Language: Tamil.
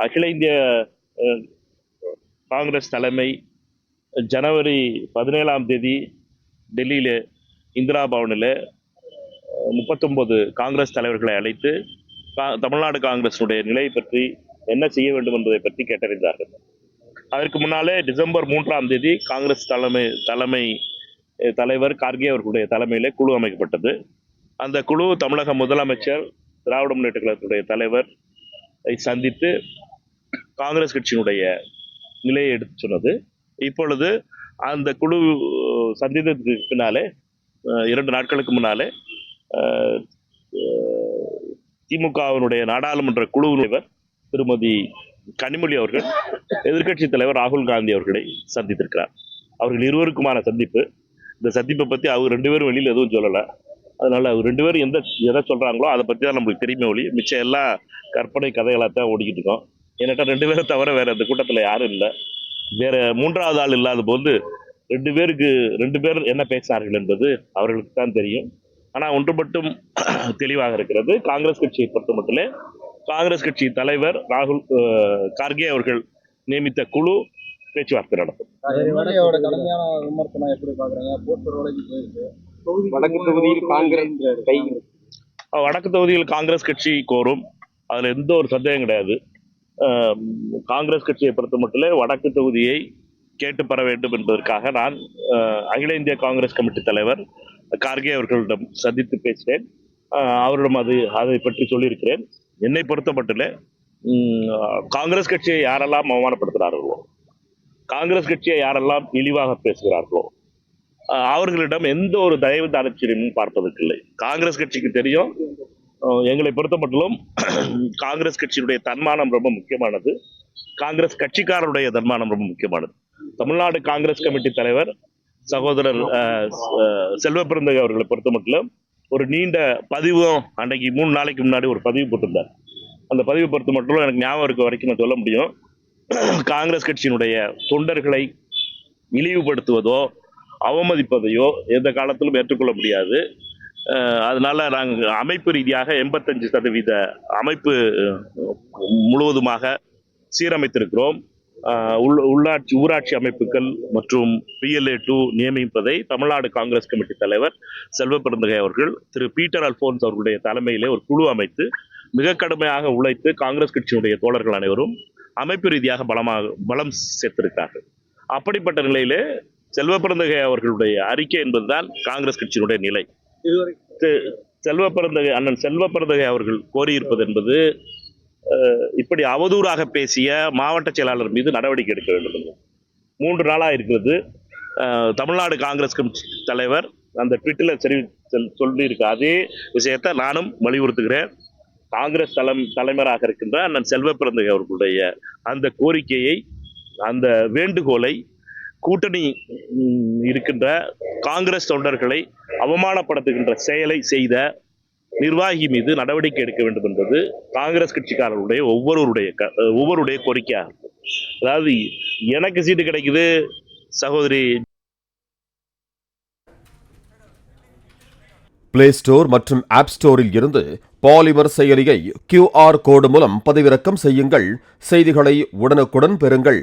அகில இந்திய அஹ், காங்கிரஸ் தலைமை ஜனவரி 17ஆம் தேதி டெல்லியில் இந்திரா பவனில் 39 காங்கிரஸ் தலைவர்களை அழைத்து தமிழ்நாடு காங்கிரஸுடைய நிலை பற்றி என்ன செய்ய வேண்டும் என்பதை பற்றி கேட்டறிந்தார்கள். அதற்கு முன்னாலே டிசம்பர் 3ஆம் தேதி காங்கிரஸ் தலைவர் கார்கே அவர்களுடைய தலைமையிலே குழு அமைக்கப்பட்டது. அந்த குழு தமிழக முதலமைச்சர் திராவிட முன்னேற்ற கழகத்துடைய தலைவர் சந்தித்து காங்கிரஸ் கட்சியினுடைய நிலையை எடுத்து சொன்னது. இப்பொழுது அந்த குழு சந்தித்ததுக்கு பின்னாலே 2 நாட்களுக்கு முன்னாலே திமுகவினுடைய நாடாளுமன்ற குழுவினர் திருமதி கனிமொழி அவர்கள் எதிர்க்கட்சி தலைவர் ராகுல் காந்தி அவர்களை சந்தித்திருக்கிறார். அவர்கள் இருவருக்குமான சந்திப்பு. இந்த சந்திப்பை பற்றி அவங்க 2 பேரும் வெளியில் எதுவும் சொல்லலை. அதனால அவர் 2 பேரும் எதை சொல்றாங்களோ அதை பற்றி தான் நம்மளுக்கு தெரியுமே ஒழி, மிச்சம் எல்லாம் கற்பனை கதைகளாக தான் ஓடிக்கிட்டு இருக்கோம். ஏன்னாட்டா 2 பேரை தவிர வேற இந்த கூட்டத்தில் யாரும் இல்லை. வேற 3வது ஆள் இல்லாத போது 2 பேர் என்ன பேசினார்கள் என்பது அவர்களுக்கு தான் தெரியும். ஆனால் ஒன்று மட்டும் தெளிவாக இருக்கிறது, காங்கிரஸ் கட்சியை பொறுத்த மட்டுமே காங்கிரஸ் கட்சி தலைவர் கார்கே அவர்கள் நியமித்த குழு பேச்சுவார்த்தை நடத்தும். வடக்கு தொகுதியில் காங்கிரஸ் கட்சி கோரும், அதுல எந்த ஒரு சந்தேகம் கிடையாது. காங்கிரஸ் கட்சியை பொறுத்த மட்டும் வடக்கு தொகுதியை கேட்டு பெற வேண்டும் என்பதற்காக நான் அகில இந்திய காங்கிரஸ் கமிட்டி தலைவர் கார்கே அவர்களிடம் சந்தித்து பேசினேன். அவரிடம் அதை பற்றி சொல்லியிருக்கிறேன். என்னை பொறுத்த மட்டும் காங்கிரஸ் கட்சியை யாரெல்லாம் அவமானப்படுத்துகிறார்களோ, காங்கிரஸ் கட்சியை யாரெல்லாம் இழிவாக பேசுகிறார்களோ அவர்களிடம் எந்த ஒரு தயவு தாட்சணியமும் பார்ப்பதற்கு இல்லை. காங்கிரஸ் கட்சிக்கு தெரியும், எங்களை பொறுத்த மட்டும் காங்கிரஸ் கட்சியினுடைய தன்மானம் ரொம்ப முக்கியமானது, காங்கிரஸ் கட்சிக்காரருடைய தன்மானம் ரொம்ப முக்கியமானது. தமிழ்நாடு காங்கிரஸ் கமிட்டி தலைவர் சகோதரர் செல்வ பிறந்தகை அவர்களை பொறுத்த மட்டும் ஒரு நீண்ட பதிவும் அன்னைக்கு 3 நாளைக்கு முன்னாடி ஒரு பதிவு போட்டிருந்தார். அந்த பதிவு பொறுத்த மட்டும் எனக்கு ஞாபகம் இருக்க வரைக்கும் நான் சொல்ல முடியும், காங்கிரஸ் கட்சியினுடைய தொண்டர்களை இழிவுபடுத்துவதோ அவமதிப்பதையோ எந்த காலத்திலும் ஏற்றுக்கொள்ள முடியாது. அதனால நாங்கள் அமைப்பு ரீதியாக 85% அமைப்பு முழுவதுமாக சீரமைத்திருக்கிறோம். ஊராட்சி அமைப்புகள் மற்றும் PLA2 நியமிப்பதை தமிழ்நாடு காங்கிரஸ் கமிட்டி தலைவர் செல்வ பிறந்தகை அவர்கள் திரு பீட்டர் அல்போன்ஸ் அவர்களுடைய தலைமையிலே ஒரு குழு அமைத்து மிக கடுமையாக உழைத்து காங்கிரஸ் கட்சியினுடைய தோழர்கள் அனைவரும் அமைப்பு ரீதியாக பலம் சேர்த்திருக்கிறார்கள். அப்படிப்பட்ட நிலையிலே செல்வ பிறந்தகை அவர்களுடைய அறிக்கை என்பதுதான் காங்கிரஸ் கட்சியினுடைய நிலை. அண்ணன் செல்வ பிறந்தகை அவர்கள் கோரியிருப்பது என்பது இப்படி அவதூறாக பேசிய மாவட்ட செயலாளர் மீது நடவடிக்கை எடுக்க வேண்டும். 3 நாளாக இருக்கிறது. தமிழ்நாடு காங்கிரஸ் கமிட்டி தலைவர் அந்த ட்விட்டரில் சொல்லியிருக்க அதே விஷயத்தை நானும் வலியுறுத்துகிறேன். காங்கிரஸ் தலைவராக இருக்கின்ற அண்ணன் செல்வ பிறந்தகை அவர்களுடைய அந்த கோரிக்கையை, அந்த வேண்டுகோளை கூட்டணி இருக்கின்ற காங்கிரஸ் தொண்டர்களை அவமானப்படுத்துகின்ற செயலை செய்த நிர்வாகி மீது நடவடிக்கை எடுக்க வேண்டும் என்பது காங்கிரஸ் கட்சிக்காரர்களுடைய ஒவ்வொருடைய கோரிக்கையாக. அதாவது எனக்கு சீட்டு கிடைக்குது சகோதரி. பிளே ஸ்டோர் மற்றும் ஆப் ஸ்டோரில் இருந்து பாலிமர் செயலியை QR கோடு மூலம் பதிவிறக்கம் செய்யுங்கள். செய்திகளை உடனுக்குடன் பெறுங்கள்.